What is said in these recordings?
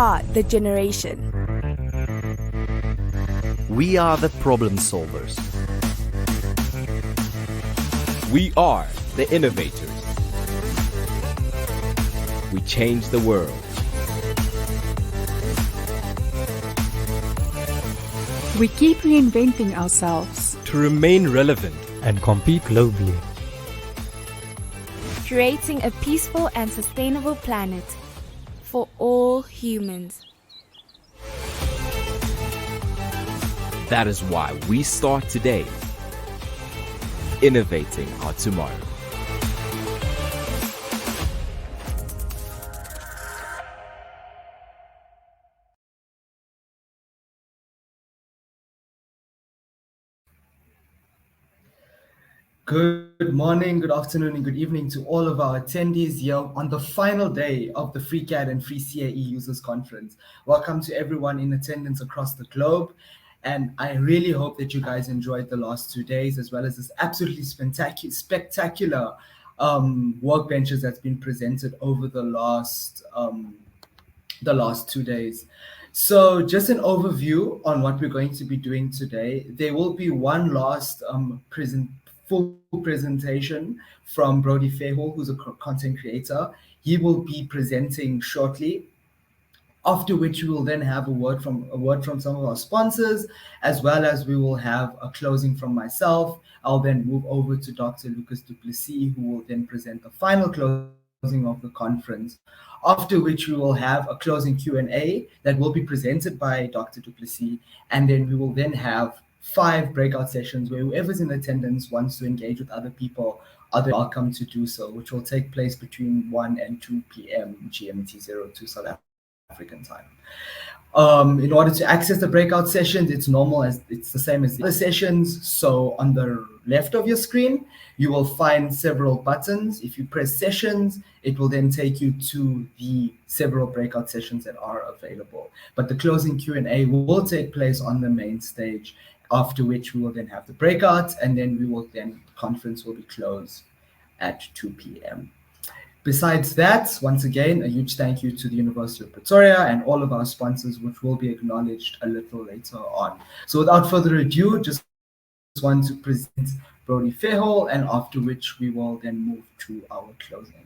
are the generation. We are the problem solvers. We are the innovators. We change the world. We keep reinventing ourselves To remain relevant and compete globally. Creating a peaceful and sustainable planet for all humans. That is why we start today, innovating our tomorrow. Good morning, good afternoon, and good evening to all of our attendees here on the final day of the FreeCAD and FreeCAE Users Conference. Welcome to everyone in attendance across the globe. And I really hope that you guys enjoyed the last 2 days, as well as this absolutely spectacular workbenches that's been presented over the last 2 days. So just an overview on what we're going to be doing today. There will be one last full presentation from Brody Fairhall, who's a content creator. He will be presenting shortly, after which we will then have a word from some of our sponsors, as well as we will have a closing from myself. I'll then move over to Dr. Lucas du Plessis, who will then present the final closing of the conference, after which we will have a closing Q&A that will be presented by Dr. du Plessis, and then we will then have 5 breakout sessions where whoever's in attendance wants to engage with other people are welcome to do so, which will take place between 1 and 2 p.m. GMT 02 South African time. In order to access the breakout sessions, it's the same as the other sessions. So on the left of your screen, you will find several buttons. If you press sessions, it will then take you to the several breakout sessions that are available. But the closing Q&A will take place on the main stage, after which we will then have the breakouts, and then the conference will be closed at 2 p.m. Besides that, once again, a huge thank you to the University of Pretoria and all of our sponsors, which will be acknowledged a little later on. So without further ado, just want to present Brody Fairhall, and after which we will then move to our closing.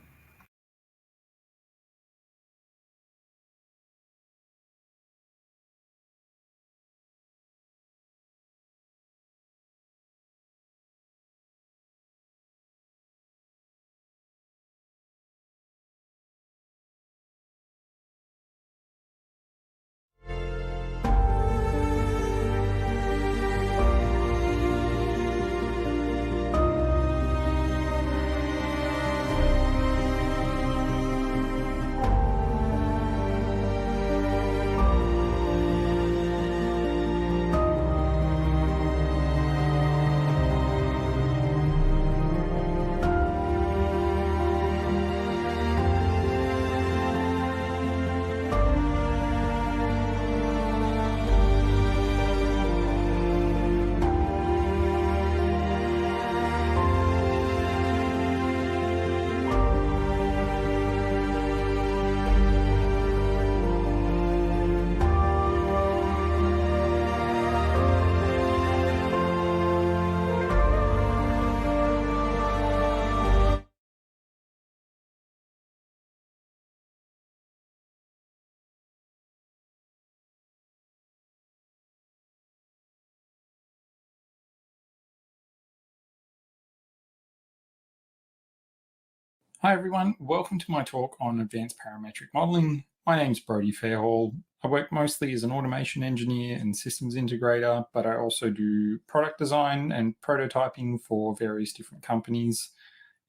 Hi everyone, welcome to my talk on advanced parametric modeling. My name's Brody Fairhall. I work mostly as an automation engineer and systems integrator, but I also do product design and prototyping for various different companies.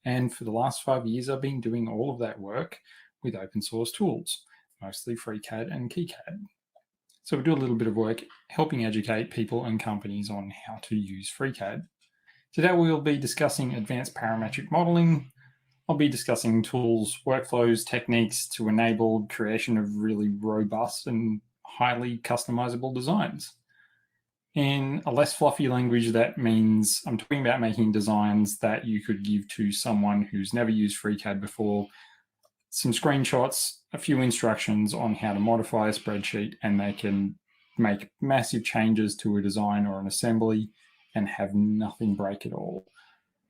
And for the last 5 years, I've been doing all of that work with open source tools, mostly FreeCAD and KiCad. So we do a little bit of work helping educate people and companies on how to use FreeCAD. Today we'll be discussing advanced parametric modeling. I'll be discussing tools, workflows, techniques to enable creation of really robust and highly customizable designs. In a less fluffy language, that means I'm talking about making designs that you could give to someone who's never used FreeCAD before, some screenshots, a few instructions on how to modify a spreadsheet, and they can make massive changes to a design or an assembly and have nothing break at all.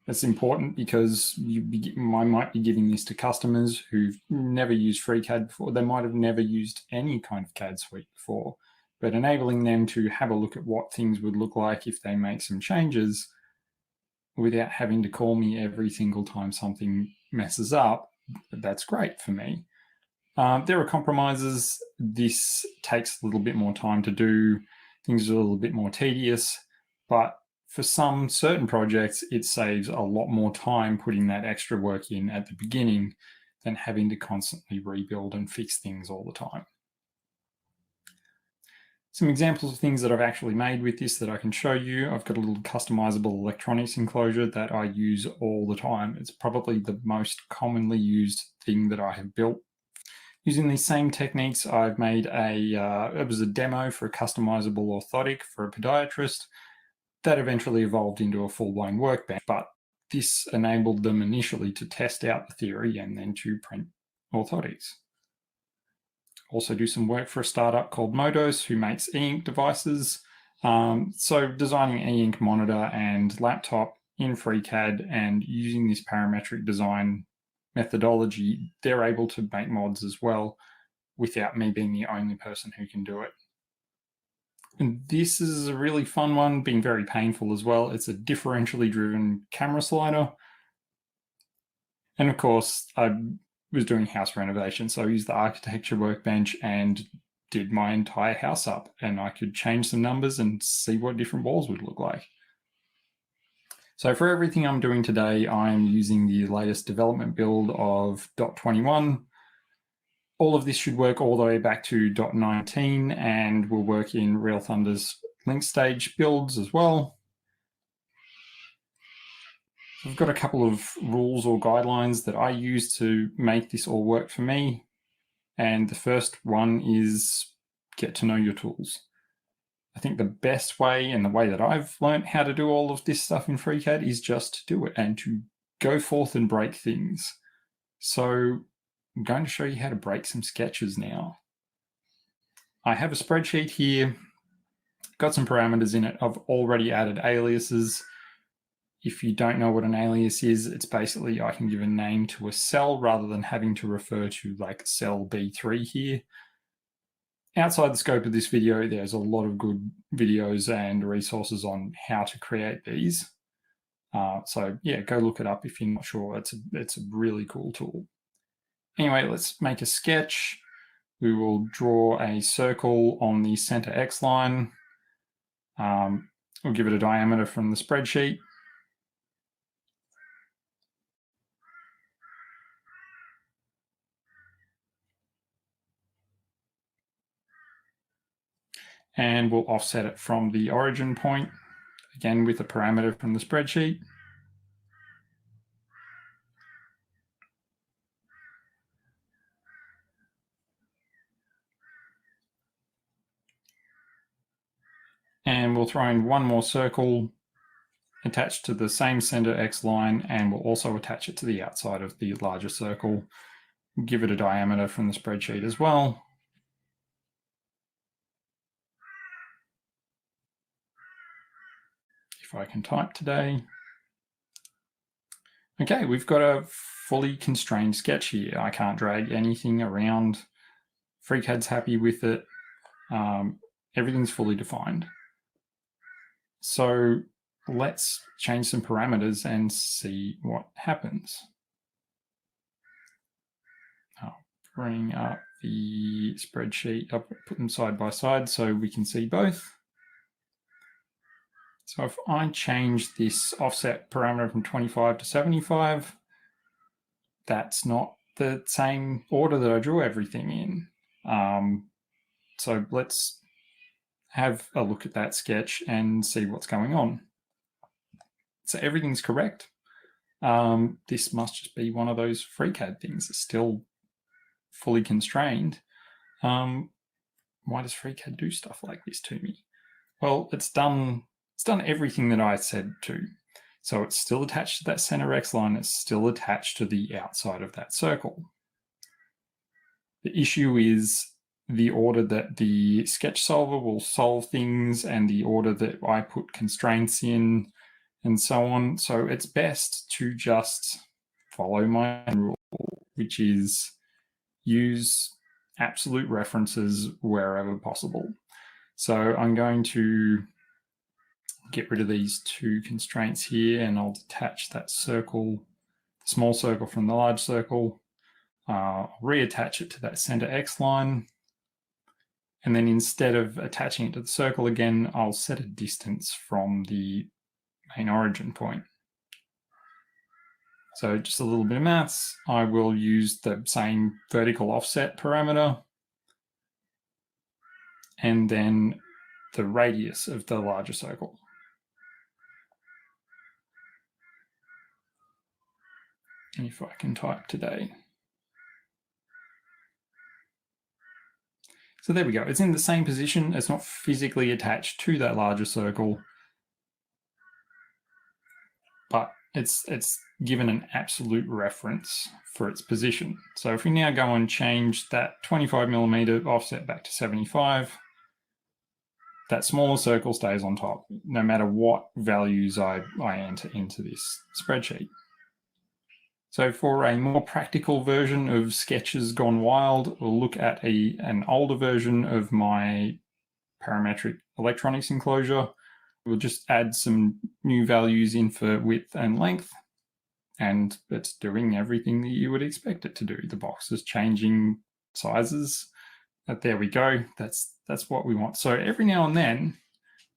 That's important because I might be giving this to customers who've never used freecad before. They might have never used any kind of CAD suite before, but enabling them to have a look at what things would look like if they make some changes without having to call me every single time something messes up, that's great for me. There are compromises. This takes a little bit more time to do. Things are a little bit more tedious, but for some certain projects, it saves a lot more time putting that extra work in at the beginning than having to constantly rebuild and fix things all the time. Some examples of things that I've actually made with this that I can show you. I've got a little customizable electronics enclosure that I use all the time. It's probably the most commonly used thing that I have built. Using these same techniques, I've made it was a demo for a customizable orthotic for a podiatrist that eventually evolved into a full-blown workbench, but this enabled them initially to test out the theory and then to print orthotics. Also do some work for a startup called Modos who makes e-ink devices. So designing an e-ink monitor and laptop in freecad and using this parametric design methodology, they're able to make mods as well without me being the only person who can do it. And this is a really fun one, being very painful as well. It's a differentially driven camera slider. And of course, I was doing house renovation, so I used the architecture workbench and did my entire house up, and I could change some numbers and see what different walls would look like. So for everything I'm doing today, I'm using the latest development build of .21. All of this should work all the way back to .19 and will work in Real Thunder's link stage builds as well. I've got a couple of rules or guidelines that I use to make this all work for me. And the first one is get to know your tools. I think the best way and the way that I've learned how to do all of this stuff in freecad is just to do it and to go forth and break things. So I'm going to show you how to break some sketches now. I have a spreadsheet here, got some parameters in it. I've already added aliases. If you don't know what an alias is, it's basically I can give a name to a cell rather than having to refer to like cell B3 here. Outside the scope of this video, there's a lot of good videos and resources on how to create these. So yeah, go look it up if you're not sure. It's a really cool tool. Anyway, let's make a sketch. We will draw a circle on the center X line. We'll give it a diameter from the spreadsheet. And we'll offset it from the origin point, again with a parameter from the spreadsheet. And we'll throw in one more circle attached to the same center X line, and we'll also attach it to the outside of the larger circle. Give it a diameter from the spreadsheet as well. If I can type today. Okay, we've got a fully constrained sketch here. I can't drag anything around. FreeCAD's happy with it. Everything's fully defined. So let's change some parameters and see what happens. I'll bring up the spreadsheet, I'll put them side by side so we can see both. So if I change this offset parameter from 25 to 75, that's not the same order that I drew everything in. So let's have a look at that sketch and see what's going on. So everything's correct. This must just be one of those FreeCAD things. It's still fully constrained. Why does FreeCAD do stuff like this to me? Well, it's done everything that I said to. So it's still attached to that center X line. It's still attached to the outside of that circle. The issue is the order that the sketch solver will solve things and the order that I put constraints in and so on. So it's best to just follow my rule, which is use absolute references wherever possible. So I'm going to get rid of these two constraints here, and I'll detach that circle, small circle from the large circle. Reattach it to that center X line. And then instead of attaching it to the circle again, I'll set a distance from the main origin point. So just a little bit of maths. I will use the same vertical offset parameter and then the radius of the larger circle. And if I can type today. So there we go. It's in the same position. It's not physically attached to that larger circle, but it's given an absolute reference for its position. So if we now go and change that 25mm offset back to 75, that smaller circle stays on top, no matter what values I enter into this spreadsheet. So for a more practical version of Sketches Gone Wild, we'll look at an older version of my parametric electronics enclosure. We'll just add some new values in for width and length, and it's doing everything that you would expect it to do. The box is changing sizes. But there we go. That's what we want. So every now and then,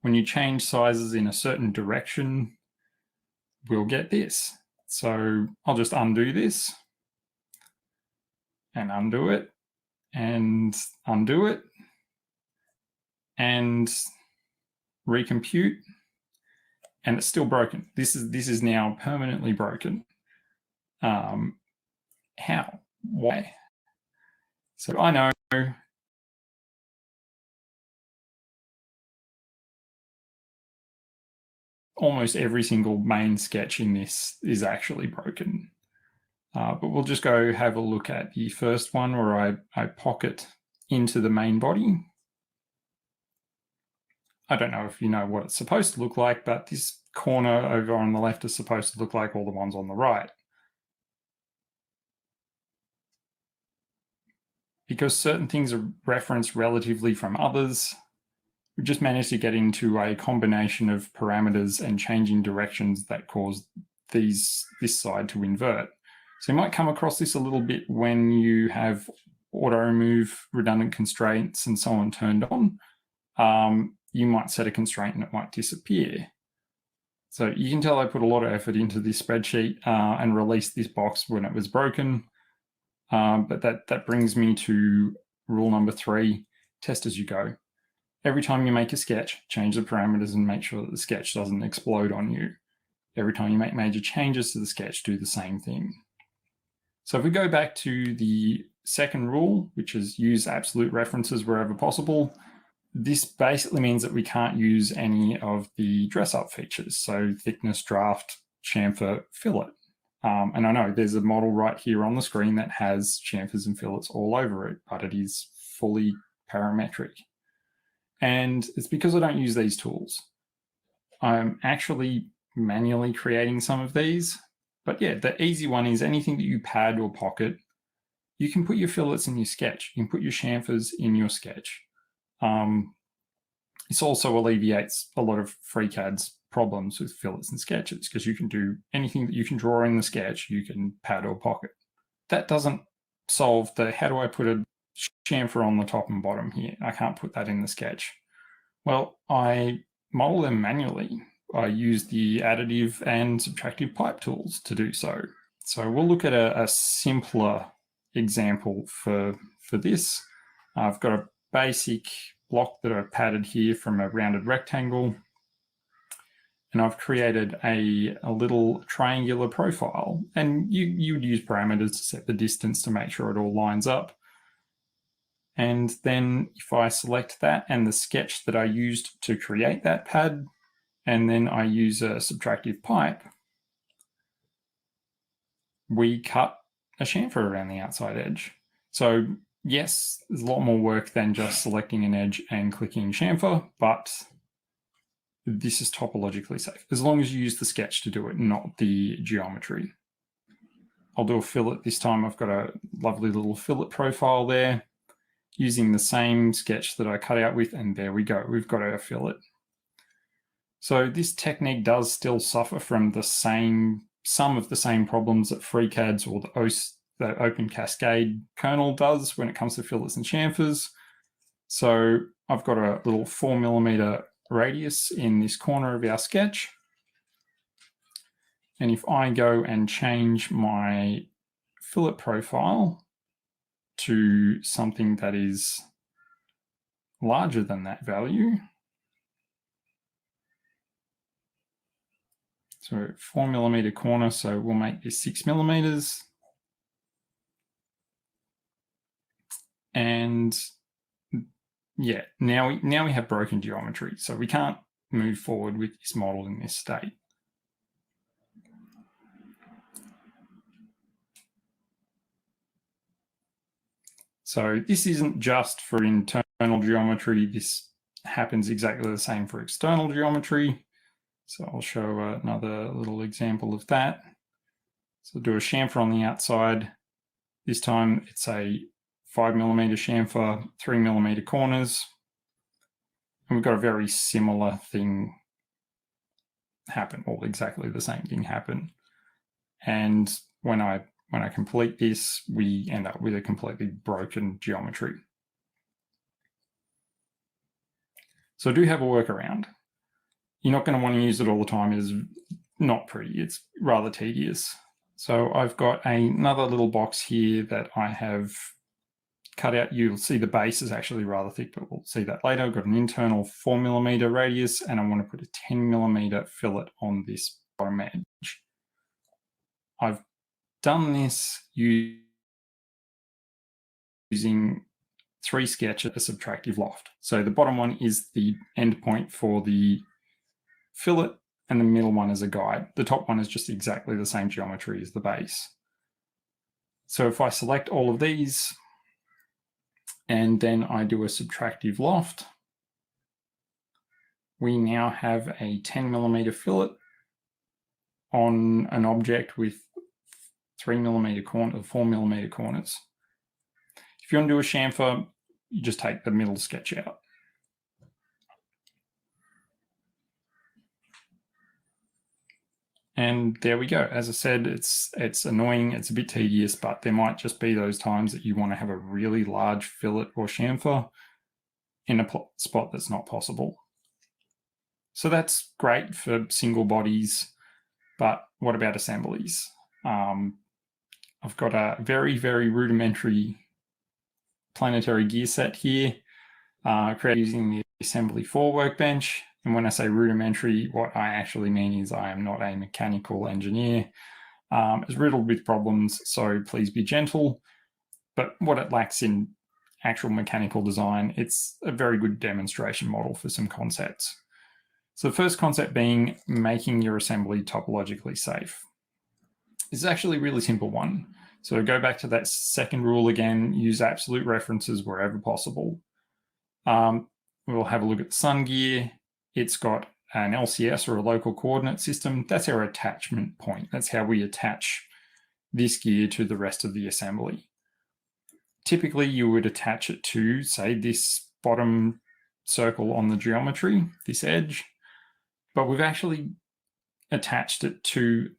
when you change sizes in a certain direction, we'll get this. So I'll just undo this and undo it and undo it and recompute, and it's still broken. This is now permanently broken. How? Why? So I know almost every single main sketch in this is actually broken. But we'll just go have a look at the first one where I pocket into the main body. I don't know if you know what it's supposed to look like, but this corner over on the left is supposed to look like all the ones on the right. Because certain things are referenced relatively from others, we just managed to get into a combination of parameters and changing directions that cause this side to invert. So you might come across this a little bit when you have auto remove, redundant constraints, and so on turned on. You might set a constraint and it might disappear. So you can tell I put a lot of effort into this spreadsheet and released this box when it was broken. But that brings me to rule number 3, test as you go. Every time you make a sketch, change the parameters and make sure that the sketch doesn't explode on you. Every time you make major changes to the sketch, do the same thing. So if we go back to the second rule, which is use absolute references wherever possible, this basically means that we can't use any of the dress-up features. So thickness, draft, chamfer, fillet. And I know there's a model right here on the screen that has chamfers and fillets all over it, but it is fully parametric. And it's because I don't use these tools. I'm actually manually creating some of these. But yeah, the easy one is anything that you pad or pocket, you can put your fillets in your sketch. You can put your chamfers in your sketch. This also alleviates a lot of FreeCAD's problems with fillets and sketches, because you can do anything that you can draw in the sketch, you can pad or pocket. That doesn't solve the how do I put a chamfer on the top and bottom here? I can't put that in the sketch. Well, I model them manually. I use the additive and subtractive pipe tools to do so. So we'll look at a simpler example for this. I've got a basic block that I've padded here from a rounded rectangle. And I've created a little triangular profile. And you would use parameters to set the distance to make sure it all lines up. And then if I select that and the sketch that I used to create that pad, and then I use a subtractive pipe, we cut a chamfer around the outside edge. So yes, there's a lot more work than just selecting an edge and clicking chamfer, but this is topologically safe, as long as you use the sketch to do it, not the geometry. I'll do a fillet this time. I've got a lovely little fillet profile there, using the same sketch that I cut out with, and there we go. We've got our fillet. So this technique does still suffer from some of the same problems that FreeCAD's or the Open Cascade kernel does when it comes to fillets and chamfers. So I've got a little 4mm radius in this corner of our sketch. And if I go and change my fillet profile to something that is larger than that value, so 4mm corner, so we'll make this 6mm. And yeah, now we have broken geometry, so we can't move forward with this model in this state. So this isn't just for internal geometry, this happens exactly the same for external geometry. So I'll show another little example of that. So do a chamfer on the outside. This time it's a 5mm chamfer, 3mm corners. And we've got a very similar thing happen, or exactly the same thing happen. And when I complete this, we end up with a completely broken geometry. So I do have a workaround. You're not going to want to use it all the time. It is not pretty. It's rather tedious. So I've got another little box here that I have cut out. You'll see the base is actually rather thick, but we'll see that later. I've got an internal 4mm radius, and I want to put a 10mm fillet on this bottom edge. I've done this using 3 sketches, a subtractive loft. So the bottom one is the endpoint for the fillet, and the middle one is a guide. The top one is just exactly the same geometry as the base. So if I select all of these, and then I do a subtractive loft, we now have a 10mm fillet on an object with 3mm corner, 4mm corners. If you want to do a chamfer, you just take the middle sketch out. And there we go. As I said, it's annoying, it's a bit tedious, but there might just be those times that you want to have a really large fillet or chamfer in a spot that's not possible. So that's great for single bodies, but what about assemblies? I've got a very, very rudimentary planetary gear set here, created using the assembly 4 workbench. And when I say rudimentary, what I actually mean is I am not a mechanical engineer. It's riddled with problems, so please be gentle. But what it lacks in actual mechanical design, it's a very good demonstration model for some concepts. So the first concept being making your assembly topologically safe. It's actually a really simple one. So go back to that second rule again, use absolute references wherever possible. We'll have a look at the sun gear. It's got an LCS, or a local coordinate system. That's our attachment point. That's how we attach this gear to the rest of the assembly. Typically, you would attach it to, say, this bottom circle on the geometry, this edge, but we've actually attached it to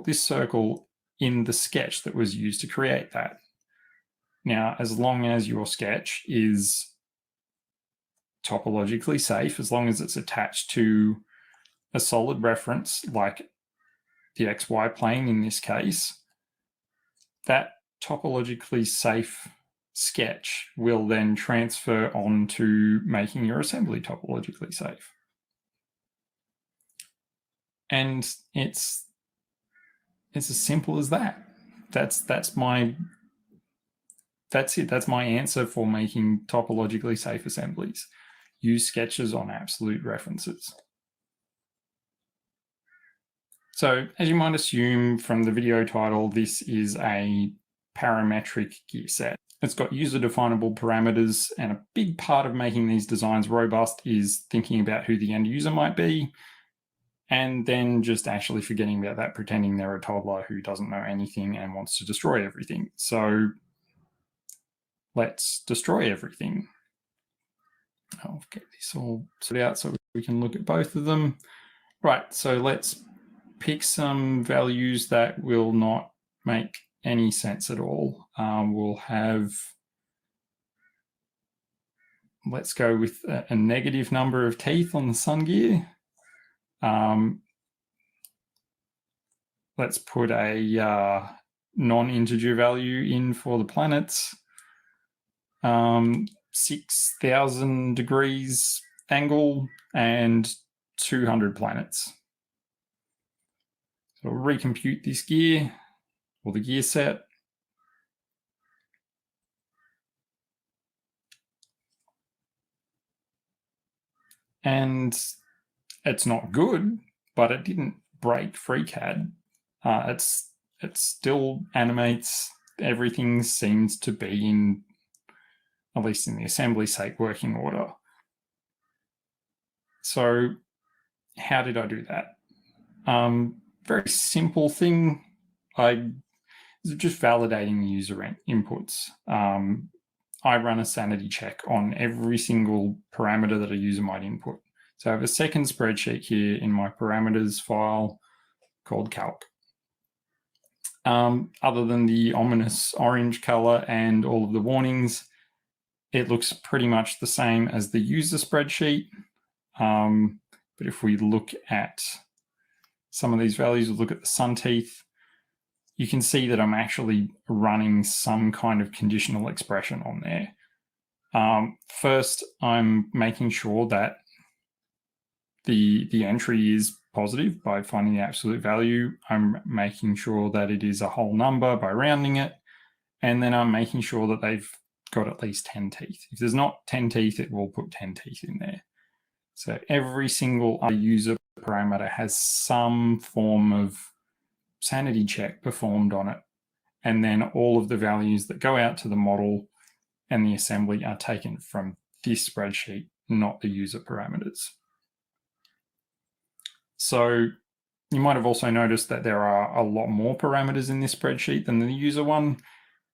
this circle in the sketch that was used to create that. Now, as long as your sketch is topologically safe, as long as it's attached to a solid reference like the XY plane in this case, that topologically safe sketch will then transfer on to making your assembly topologically safe. And it's as simple as that. That's it. That's my answer for making topologically safe assemblies. Use sketches on absolute references. So as you might assume from the video title, this is a parametric gear set. It's got user-definable parameters, and a big part of making these designs robust is thinking about who the end user might be, and then just actually forgetting about that, pretending they're a toddler who doesn't know anything and wants to destroy everything. So let's destroy everything. I'll get this all sorted out so we can look at both of them. Right, so let's pick some values that will not make any sense at all. We'll have, let's go with a negative number of teeth on the sun gear. Let's put a non-integer value in for the planets. 6,000 degrees angle and 200 planets. So we'll recompute this gear, or the gear set. And it's not good, but it didn't break FreeCAD. It still animates. Everything seems to be in, at least in the assembly sake, working order. So how did I do that? Very simple thing. Just validating user inputs. I run a sanity check on every single parameter that a user might input. So I have a second spreadsheet here in my parameters file called calc. Other than the ominous orange color and all of the warnings, it looks pretty much the same as the user spreadsheet. But if we look at some of these values, we'll look at the sun teeth, you can see that I'm actually running some kind of conditional expression on there. First, I'm making sure that the entry is positive by finding the absolute value. I'm making sure that it is a whole number by rounding it. And then I'm making sure that they've got at least 10 teeth. If there's not 10 teeth, it will put 10 teeth in there. So every single user parameter has some form of sanity check performed on it. And then all of the values that go out to the model and the assembly are taken from this spreadsheet, not the user parameters. So you might have also noticed that there are a lot more parameters in this spreadsheet than the user one,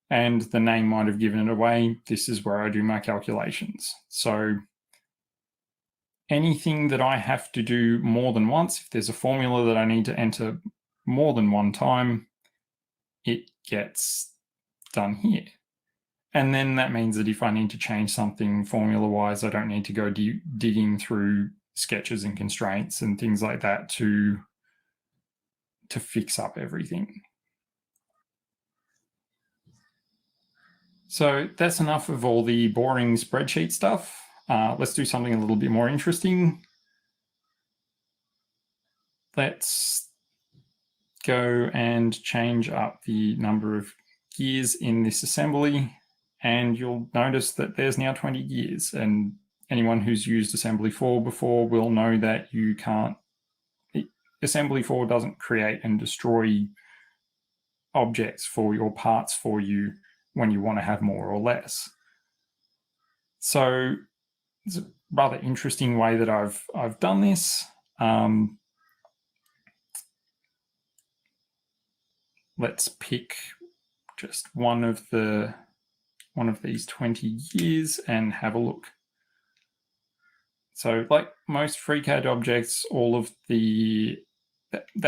and the name might have given it away. This is where I do my calculations. So anything that I have to do more than once, if there's a formula that I need to enter more than one time, it gets done here. And then that means that if I need to change something formula-wise, I don't need to go digging through sketches and constraints and things like that to fix up everything. So that's enough of all the boring spreadsheet stuff. Let's do something a little bit more interesting. Let's go and change up the number of gears in this assembly, and you'll notice that there's now 20 gears, and anyone who's used assembly 4 before will know that you can't, assembly 4 doesn't create and destroy objects for your parts for you when you want to have more or less. So it's a rather interesting way that I've done this. Let's pick just one of these 20 gears and have a look. So like most FreeCAD objects, they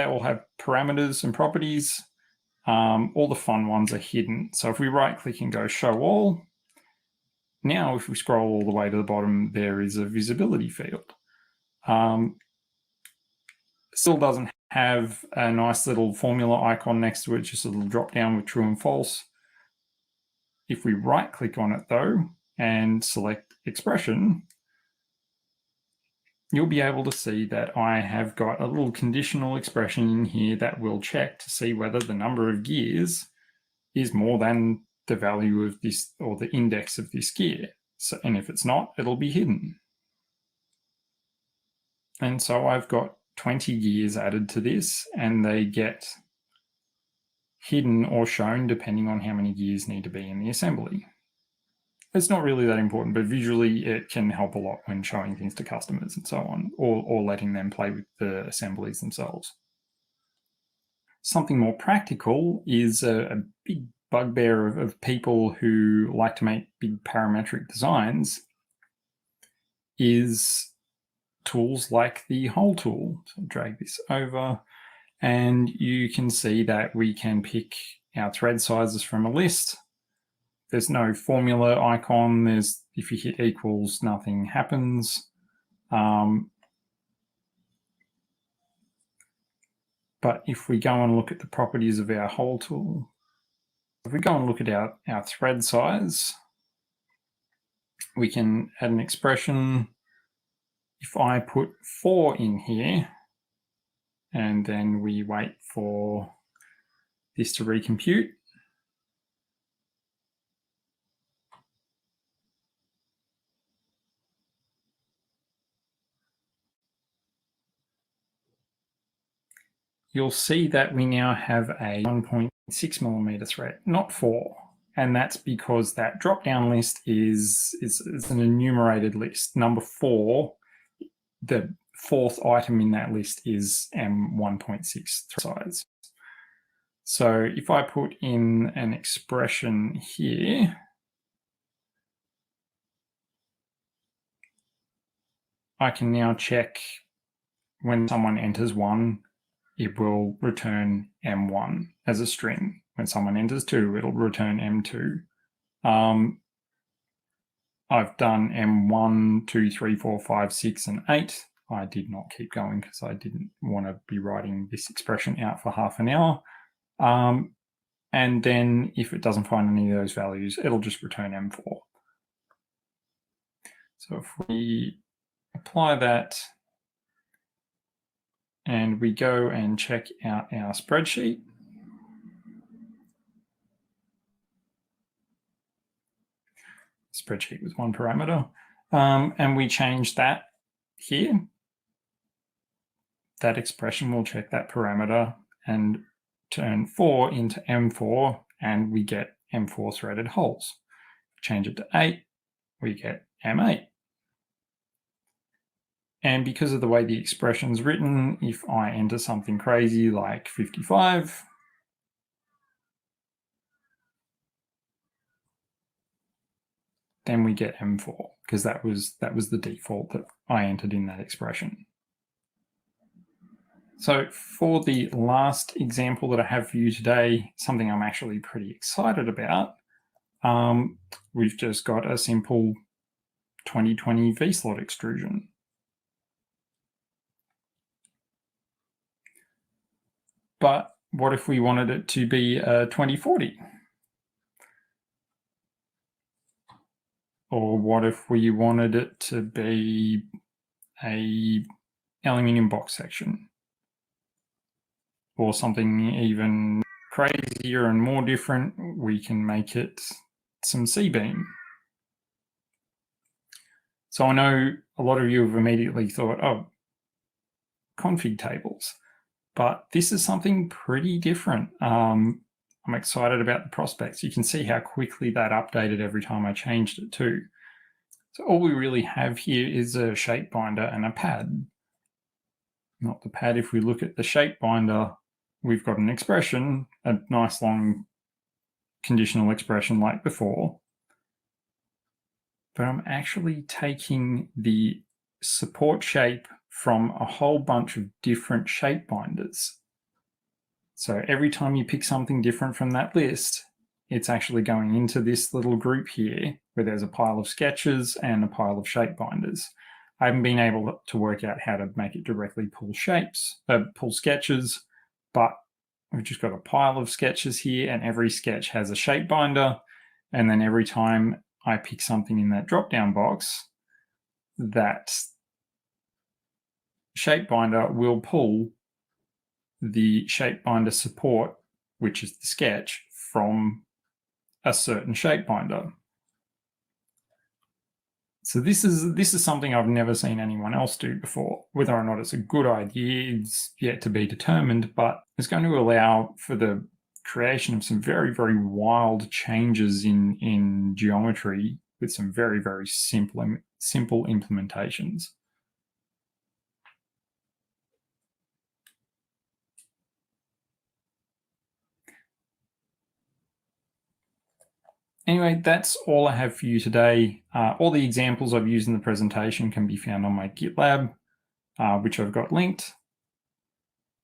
all have parameters and properties. All the fun ones are hidden. So if we right click and go show all, now if we scroll all the way to the bottom, there is a visibility field. Still doesn't have a nice little formula icon next to it, just a little drop down with true and false. If we right click on it though and select expression, you'll be able to see that I have got a little conditional expression in here that will check to see whether the number of gears is more than the value of this or the index of this gear. So, and if it's not, it'll be hidden. And so I've got 20 gears added to this, and they get hidden or shown depending on how many gears need to be in the assembly. It's not really that important, but visually it can help a lot when showing things to customers and so on, or letting them play with the assemblies themselves. Something more practical is a big bugbear of people who like to make big parametric designs is tools like the hole tool. So drag this over and you can see that we can pick our thread sizes from a list. There's no formula icon. If you hit equals, nothing happens. But if we go and look at the properties of our hole tool, if we go and look at our thread size, we can add an expression. If I put 4 in here, and then we wait for this to recompute, you'll see that we now have a 1.6 millimeter thread, not 4. And that's because that drop-down list is an enumerated list. Number 4, the 4th item in that list is M1.6 size. So if I put in an expression here, I can now check when someone enters 1, it will return M1 as a string. When someone enters 2, it'll return M2. I've done M1, 2, 3, 4, 5, 6, and 8. I did not keep going because I didn't want to be writing this expression out for half an hour. And then if it doesn't find any of those values, it'll just return M4. So if we apply that and we go and check out our spreadsheet, spreadsheet with 1 parameter, and we change that here, that expression will check that parameter and turn 4 into M4, and we get M4 threaded holes. Change it to 8, we get M8. And because of the way the expression's written, if I enter something crazy like 55, then we get M4, because that was the default that I entered in that expression. So for the last example that I have for you today, something I'm actually pretty excited about, we've just got a simple 2020 V-slot extrusion. But what if we wanted it to be a 2040? Or what if we wanted it to be a aluminium box section? Or something even crazier and more different, we can make it some C-beam. So I know a lot of you have immediately thought, oh, config tables. But this is something pretty different. I'm excited about the prospects. You can see how quickly that updated every time I changed it too. So all we really have here is a shape binder and a pad. Not the pad. If we look at the shape binder, we've got an expression, a nice long conditional expression like before. But I'm actually taking the support shape from a whole bunch of different shape binders. So every time you pick something different from that list, it's actually going into this little group here where there's a pile of sketches and a pile of shape binders. I haven't been able to work out how to make it directly pull sketches, but we've just got a pile of sketches here, and every sketch has a shape binder. And then every time I pick something in that drop-down box, that shape binder will pull the shape binder support, which is the sketch, from a certain shape binder. So this is something I've never seen anyone else do before. Whether or not it's a good idea is yet to be determined, but it's going to allow for the creation of some very, very wild changes in geometry with some very, very simple implementations. Anyway, that's all I have for you today. All the examples I've used in the presentation can be found on my GitLab, which I've got linked.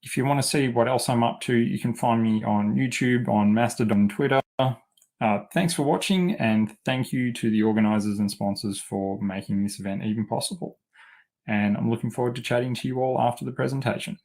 If you want to see what else I'm up to, you can find me on YouTube, on Mastodon, Twitter. Thanks for watching, and thank you to the organisers and sponsors for making this event even possible. And I'm looking forward to chatting to you all after the presentation.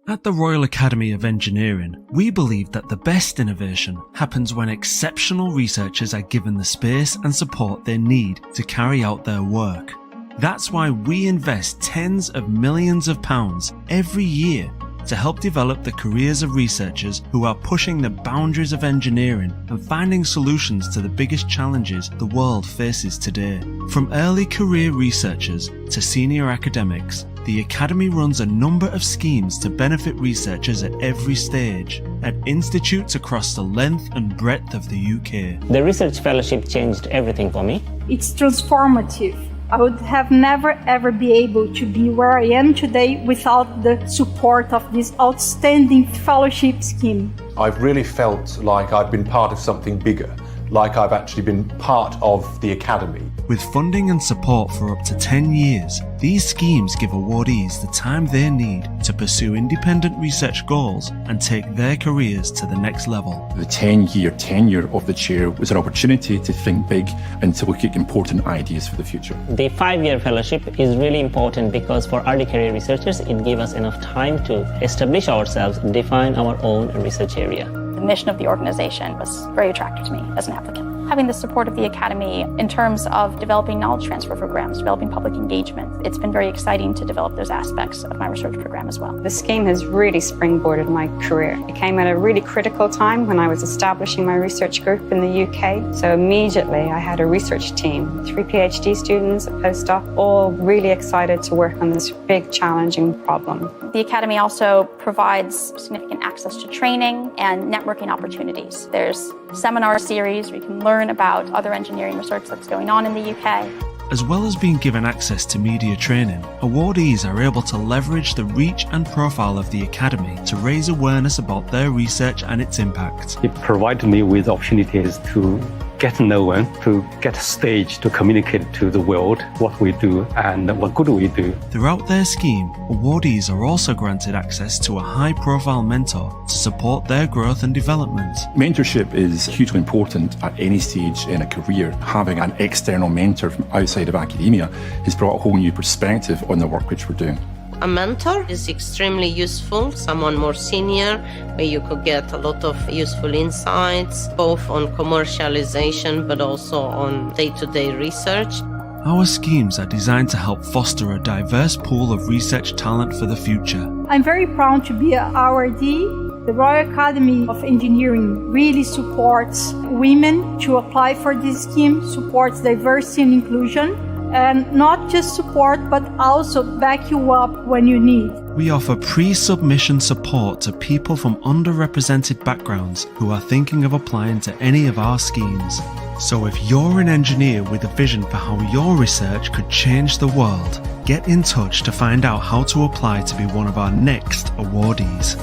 At the Royal Academy of Engineering, we believe that the best innovation happens when exceptional researchers are given the space and support they need to carry out their work. That's why we invest tens of millions of pounds every year to help develop the careers of researchers who are pushing the boundaries of engineering and finding solutions to the biggest challenges the world faces today. From early career researchers to senior academics, the Academy runs a number of schemes to benefit researchers at every stage, at institutes across the length and breadth of the UK. The research fellowship changed everything for me. It's transformative. I would have never ever be able to be where I am today without the support of this outstanding fellowship scheme. I've really felt like I've been part of something bigger, like I've actually been part of the Academy. With funding and support for up to 10 years, these schemes give awardees the time they need to pursue independent research goals and take their careers to the next level. The 10-year tenure of the chair was an opportunity to think big and to look at important ideas for the future. The 5-year fellowship is really important because for early career researchers, it gave us enough time to establish ourselves, define our own research area. The mission of the organization was very attractive to me as an applicant. Having the support of the Academy in terms of developing knowledge transfer programs, developing public engagement, it's been very exciting to develop those aspects of my research program as well. The scheme has really springboarded my career. It came at a really critical time when I was establishing my research group in the UK. So immediately I had a research team, 3 PhD students, a postdoc, all really excited to work on this big, challenging problem. The Academy also provides significant access to training and networking opportunities. There's seminar series where you can learn about other engineering research that's going on in the UK. As well as being given access to media training, awardees are able to leverage the reach and profile of the Academy to raise awareness about their research and its impact. It provided me with opportunities to get known, to get a stage to communicate to the world what we do and what good we do. Throughout their scheme, awardees are also granted access to a high-profile mentor to support their growth and development. Mentorship is hugely important at any stage in a career. Having an external mentor from outside of academia has brought a whole new perspective on the work which we're doing. A mentor is extremely useful, someone more senior, where you could get a lot of useful insights, both on commercialization but also on day-to-day research. Our schemes are designed to help foster a diverse pool of research talent for the future. I'm very proud to be an RD. The Royal Academy of Engineering really supports women to apply for this scheme, supports diversity and inclusion, and not just support, but also back you up when you need. We offer pre-submission support to people from underrepresented backgrounds who are thinking of applying to any of our schemes. So if you're an engineer with a vision for how your research could change the world, get in touch to find out how to apply to be one of our next awardees.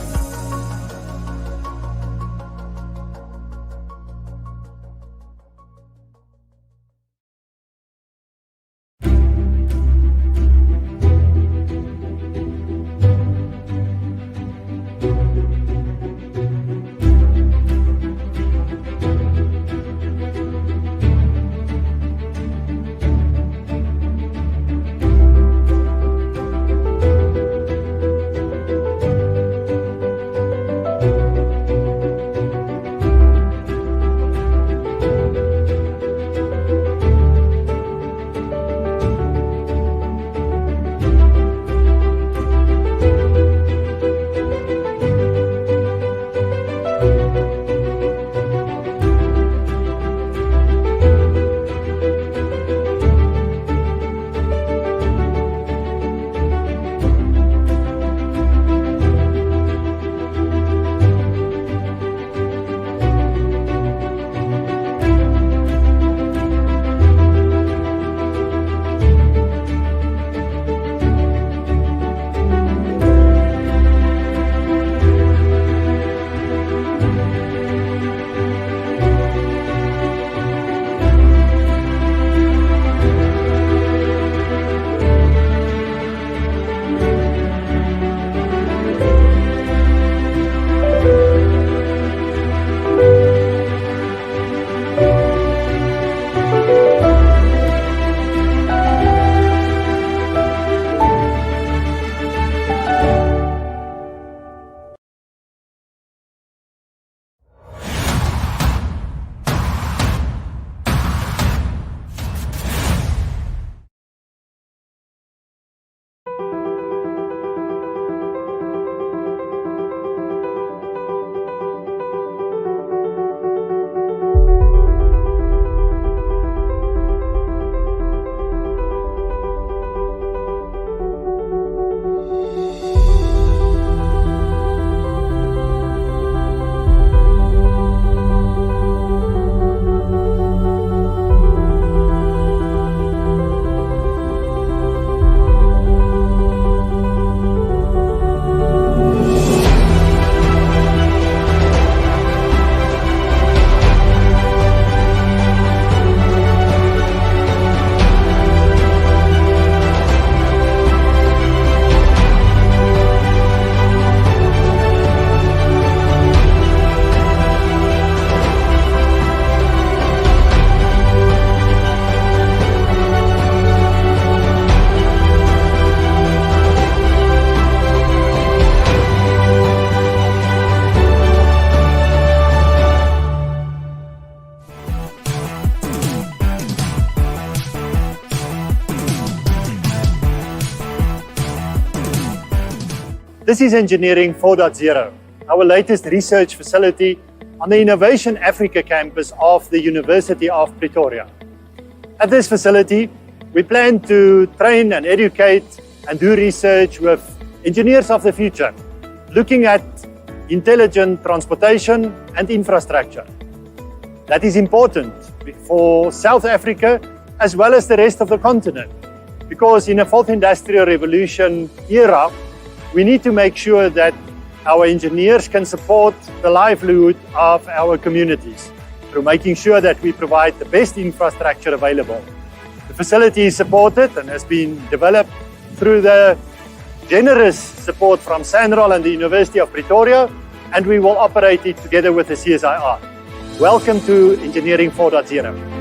This is Engineering 4.0, our latest research facility on the Innovation Africa campus of the University of Pretoria. At this facility, we plan to train and educate and do research with engineers of the future, looking at intelligent transportation and infrastructure. That is important for South Africa as well as the rest of the continent. Because in a fourth industrial revolution era, we need to make sure that our engineers can support the livelihood of our communities through making sure that we provide the best infrastructure available. The facility is supported and has been developed through the generous support from SANRAL and the University of Pretoria, and we will operate it together with the CSIR. Welcome to Engineering 4.0.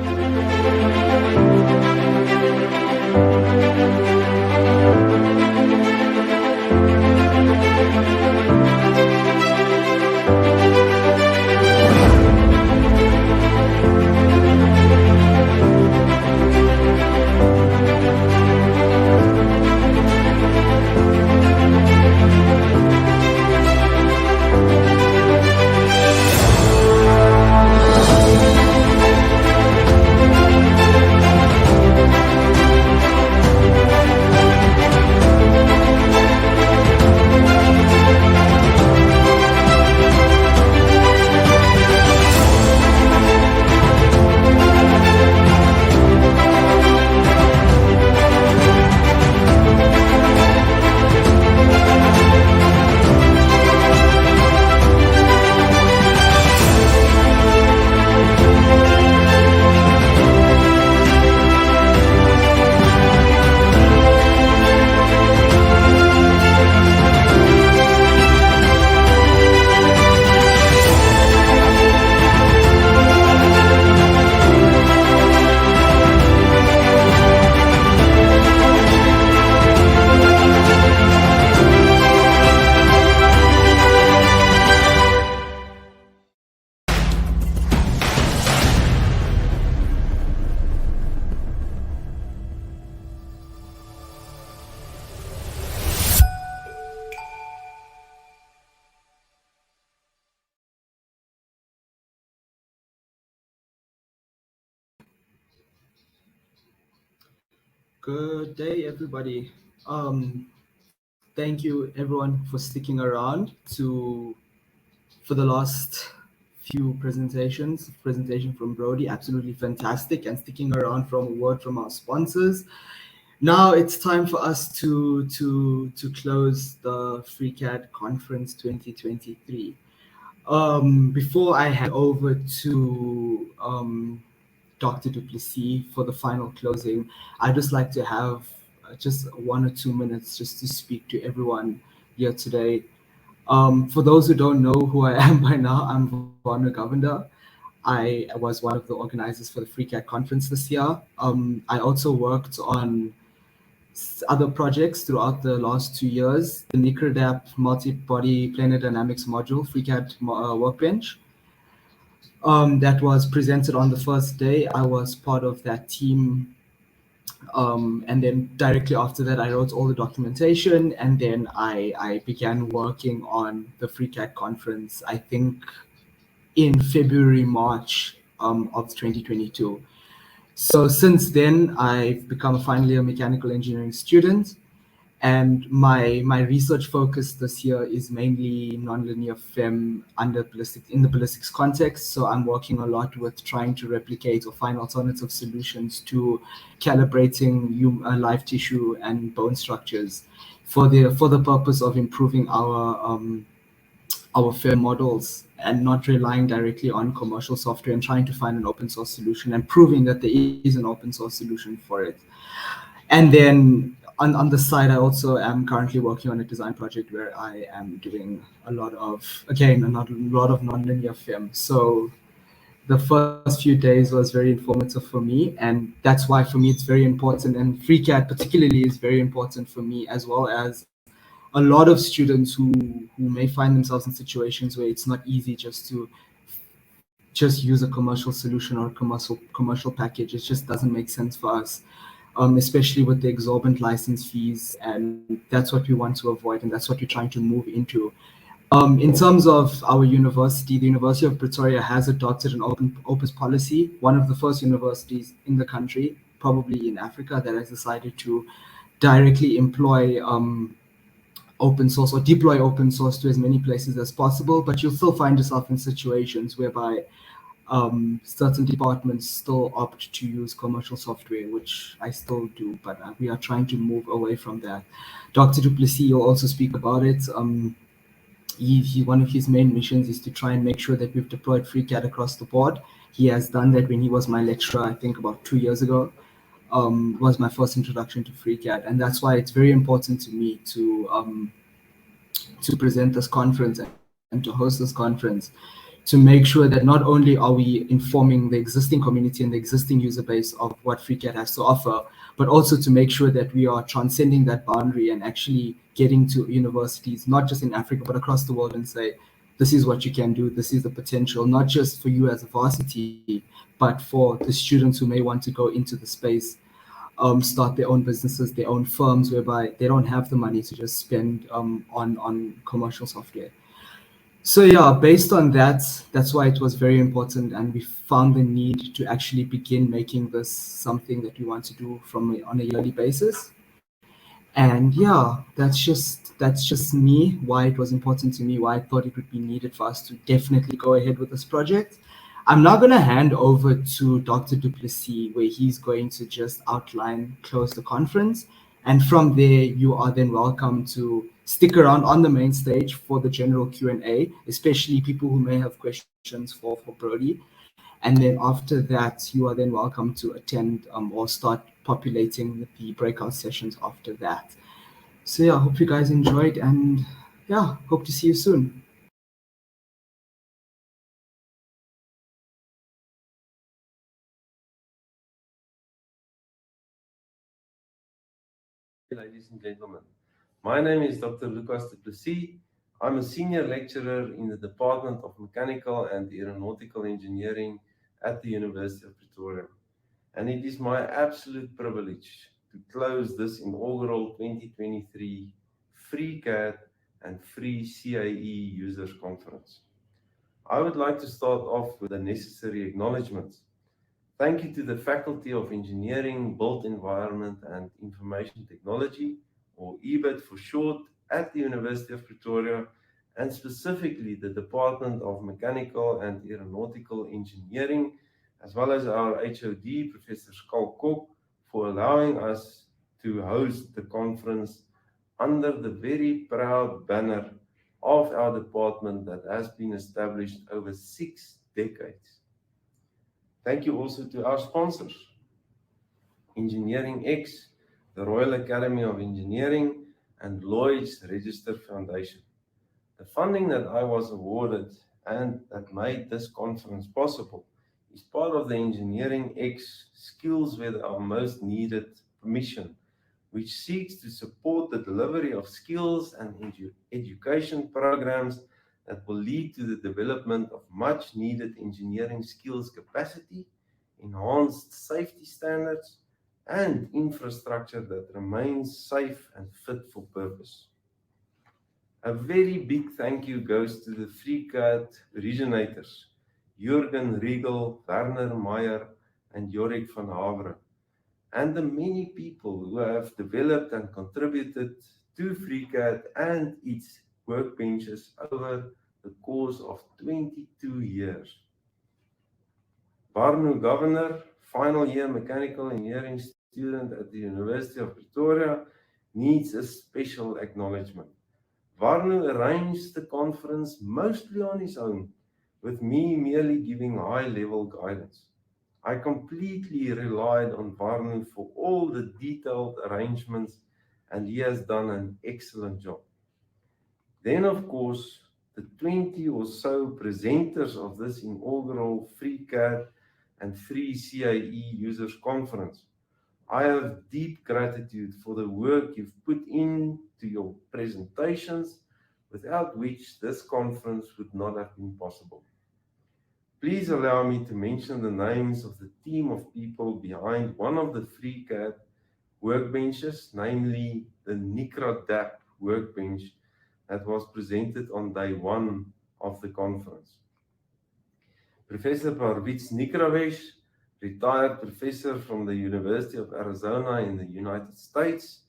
Good day, everybody. Thank you, everyone, for sticking around for the last few presentations. Presentation from Brody, absolutely fantastic, and sticking around from a word from our sponsors. Now it's time for us to close the FreeCAD Conference 2023. Before I hand over to Dr. Duplessis for the final closing, I'd just like to have just 1 or 2 minutes just to speak to everyone here today. For those who don't know who I am by now, I'm Vana Govender. I was one of the organizers for the FreeCAD conference this year. I also worked on other projects throughout the last 2 years, the NICRDAP multi-body planar dynamics module, FreeCAD workbench. That was presented on the first day. I was part of that team. And then directly after that, I wrote all the documentation, and then I began working on the FreeCAD conference, I think in February, March of 2022. So since then, I've become a final year mechanical engineering student. And my research focus this year is mainly nonlinear FEM in the ballistics context. So I'm working a lot with trying to replicate or find alternative solutions to calibrating live tissue and bone structures for the purpose of improving our FEM models and not relying directly on commercial software, and trying to find an open source solution and proving that there is an open source solution for it. And then on the side, I also am currently working on a design project where I am doing a lot of nonlinear FEM. So the first few days was very informative for me, and that's why for me it's very important, and FreeCAD particularly is very important for me, as well as a lot of students who may find themselves in situations where it's not easy just to use a commercial solution or a commercial package. It just doesn't make sense for us. Especially with the exorbitant license fees, and that's what we want to avoid, and that's what we're trying to move into. In terms of our university, the University of Pretoria has adopted an opus policy, one of the first universities in the country, probably in Africa, that has decided to directly employ open source or deploy open source to as many places as possible, but you'll still find yourself in situations whereby certain departments still opt to use commercial software, which I still do, but we are trying to move away from that. Dr. Duplessis will also speak about it. One of his main missions is to try and make sure that we've deployed FreeCAD across the board. He has done that when he was my lecturer, I think about 2 years ago. Was my first introduction to FreeCAD, and that's why it's very important to me to present this conference and to host this conference, to make sure that not only are we informing the existing community and the existing user base of what FreeCAD has to offer, but also to make sure that we are transcending that boundary and actually getting to universities, not just in Africa, but across the world, and say, this is what you can do, this is the potential, not just for you as a varsity, but for the students who may want to go into the space, start their own businesses, their own firms, whereby they don't have the money to just spend on commercial software. So yeah, based on that, that's why it was very important, and we found the need to actually begin making this something that we want to do on a yearly basis. And yeah, that's just me, why it was important to me, why I thought it would be needed for us to definitely go ahead with this project. I'm now going to hand over to Dr. Duplessis, where he's going to just close the conference. And from there, you are then welcome to stick around on the main stage for the general Q&A, especially people who may have questions for Brody. And then after that, you are then welcome to attend or start populating the breakout sessions after that. So yeah, I hope you guys enjoyed, and yeah, hope to see you soon. Ladies and gentlemen, my name is Dr. Lucas Duplessis. I'm a senior lecturer in the Department of Mechanical and Aeronautical Engineering at the University of Pretoria. And it is my absolute privilege to close this inaugural 2023 FreeCAD and FreeCAE Users Conference. I would like to start off with the necessary acknowledgements. Thank you to the Faculty of Engineering, Built Environment and Information Technology, or EBIT for short, at the University of Pretoria, and specifically the Department of Mechanical and Aeronautical Engineering, as well as our HOD, Professor Skal Kok, for allowing us to host the conference under the very proud banner of our department that has been established over 6 decades. Thank you also to our sponsors, Engineering X, the Royal Academy of Engineering, and Lloyd's Register Foundation. The funding that I was awarded and that made this conference possible is part of the Engineering X Skills Where They Are Most Needed mission, which seeks to support the delivery of skills and education programs that will lead to the development of much needed engineering skills capacity, enhanced safety standards, and infrastructure that remains safe and fit for purpose. A very big thank you goes to the FreeCAD originators, Jürgen Riegel, Werner Meyer, and Jorik van Havre, and the many people who have developed and contributed to FreeCAD and its workbenches over the course of 22 years. Barnu Governor, final year mechanical engineering student at the University of Pretoria, needs a special acknowledgement. Barnu arranged the conference mostly on his own, with me merely giving high-level guidance. I completely relied on Barnu for all the detailed arrangements, and he has done an excellent job. Then, of course, the 20 or so presenters of this inaugural FreeCAD and FreeCAE Users Conference. I have deep gratitude for the work you've put into your presentations, without which this conference would not have been possible. Please allow me to mention the names of the team of people behind one of the FreeCAD workbenches, namely the NICRA-DAP workbench that was presented on day 1 of the conference. Professor Parvits Nikravesh, retired professor from the University of Arizona in the United States,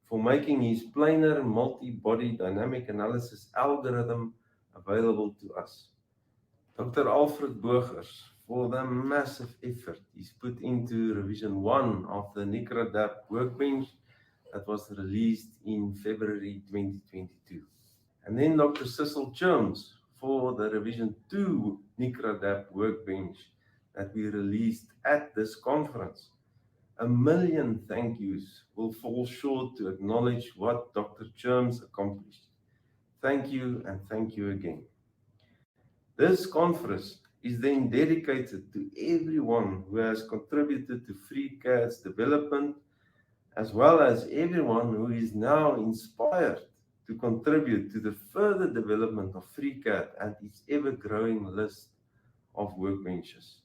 for making his planar multi-body dynamic analysis algorithm available to us. Dr. Alfred Burgers, for the massive effort he's put into revision 1 of the NICRADAP workbench that was released in February 2022. And then Dr. Cecil Churms for the revision 2 NICRADAP workbench that we released at this conference. A million thank yous will fall short to acknowledge what Dr. Churms accomplished. Thank you and thank you again. This conference is then dedicated to everyone who has contributed to freecad's development, as well as everyone who is now inspired to contribute to the further development of freecad and its ever-growing list of workbenches.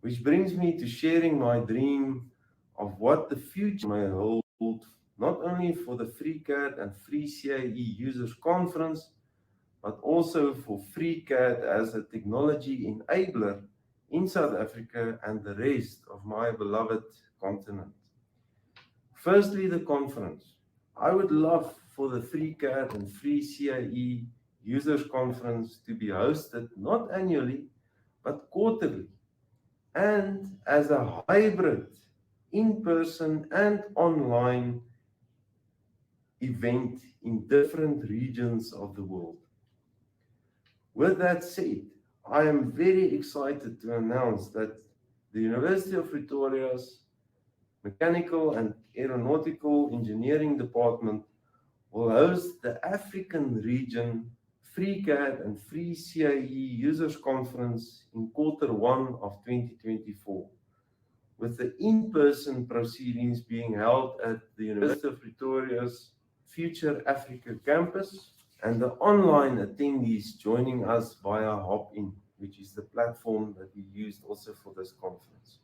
Which brings me to sharing my dream of what the future may hold, not only for the freecad and FreeCAE Users Conference, but also for freecad as a technology enabler in South Africa and the rest of my beloved continent. Firstly, the conference. I would love for the FreeCAD and FreeCAE Users Conference to be hosted not annually, but quarterly, and as a hybrid, in-person and online event in different regions of the world. With that said, I am very excited to announce that the University of Pretoria's Mechanical and Aeronautical Engineering Department will host the African Region FreeCAD and FreeCAE Users Conference in Q1 of 2024, with the in-person proceedings being held at the University of Pretoria's Future Africa campus, and the online attendees joining us via Hop-In, which is the platform that we used also for this conference.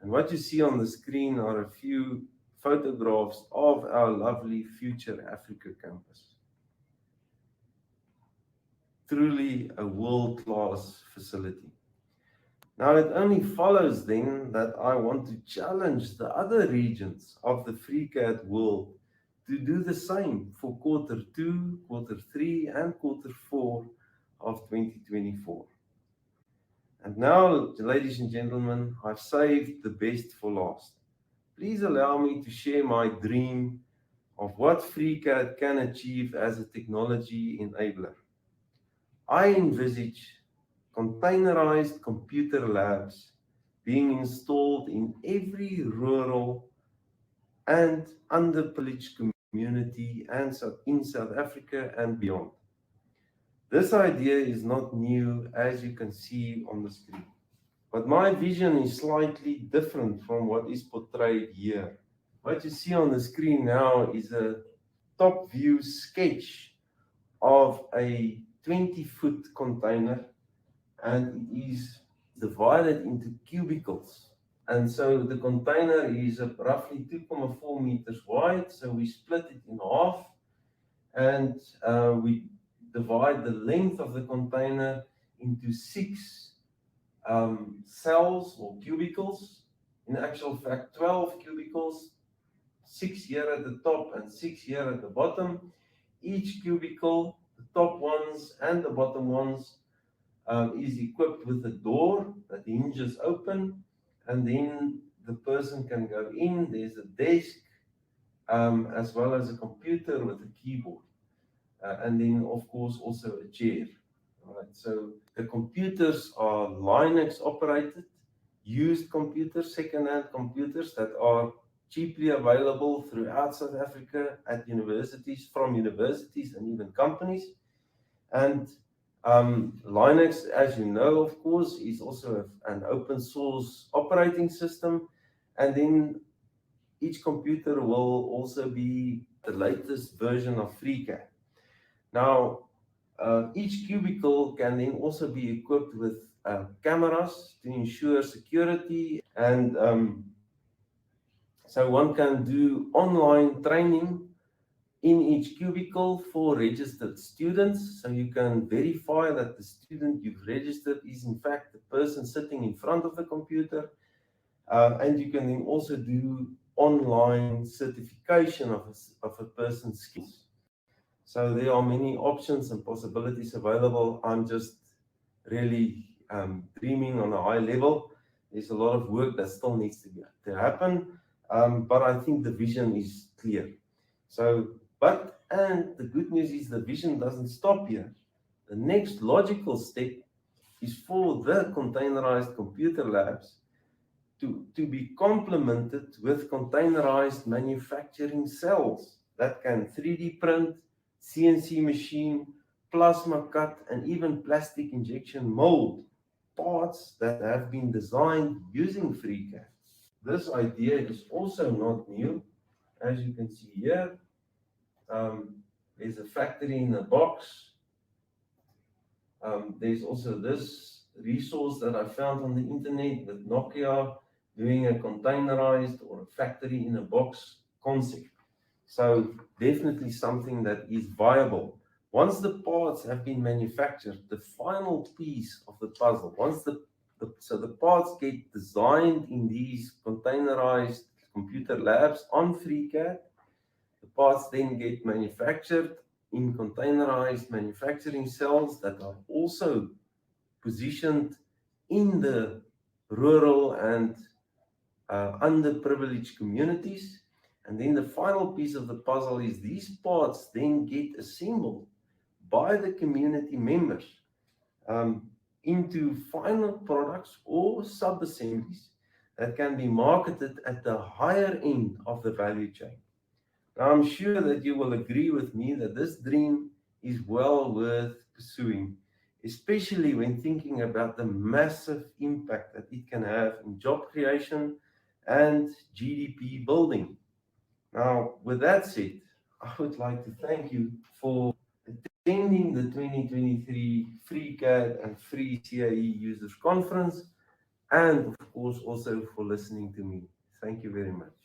And what you see on the screen are a few photographs of our lovely Future Africa campus. Truly a world-class facility. Now it only follows then that I want to challenge the other regions of the FreeCAD world to do the same for Q2, Q3, and Q4 of 2024. And now, ladies and gentlemen, I've saved the best for last. Please allow me to share my dream of what FreeCAD can achieve as a technology enabler. I envisage containerized computer labs being installed in every rural and underprivileged community and in South Africa and beyond. This idea is not new, as you can see on the screen, but my vision is slightly different from what is portrayed here. What you see on the screen now is a top view sketch of a 20-foot container, and it is divided into cubicles. And so the container is roughly 2.4 meters wide, so we split it in half, and we divide the length of the container into 6 cells or cubicles. In actual fact, 12 cubicles, 6 here at the top and 6 here at the bottom. Each cubicle, the top ones and the bottom ones, is equipped with a door that hinges open, and then the person can go in. There's a desk, as well as a computer with a keyboard. And then, of course, also a chair. Right? So the computers are Linux operated, used computers, second-hand computers that are cheaply available throughout South Africa at universities, from universities and even companies. And Linux, as you know, of course, is also an open source operating system. And then each computer will also be the latest version of FreeCAD. Now, each cubicle can then also be equipped with cameras to ensure security, and so one can do online training in each cubicle for registered students, so you can verify that the student you've registered is in fact the person sitting in front of the computer, and you can then also do online certification of a person's skills. So there are many options and possibilities available. I'm just really dreaming on a high level. There's a lot of work that still needs to happen, but I think the vision is clear. And the good news is the vision doesn't stop here. The next logical step is for the containerized computer labs to be complemented with containerized manufacturing cells that can 3D print, CNC machine, plasma cut, and even plastic injection mold parts that have been designed using freecad. This idea is also not new. As you can see here, there's a factory in a box. There's also this resource that I found on the internet with Nokia doing a containerized or a factory in a box concept. So definitely something that is viable. Once the parts have been manufactured, the final piece of the puzzle, once the parts get designed in these containerized computer labs on freecad, the parts then get manufactured in containerized manufacturing cells that are also positioned in the rural and underprivileged communities. And then the final piece of the puzzle is these parts then get assembled by the community members into final products or sub-assemblies that can be marketed at the higher end of the value chain. Now, I'm sure that you will agree with me that this dream is well worth pursuing, especially when thinking about the massive impact that it can have in job creation and GDP building. Now, with that said, I would like to thank you for attending the 2023 FreeCAD and FreeCAE Users Conference, and of course also for listening to me. Thank you very much.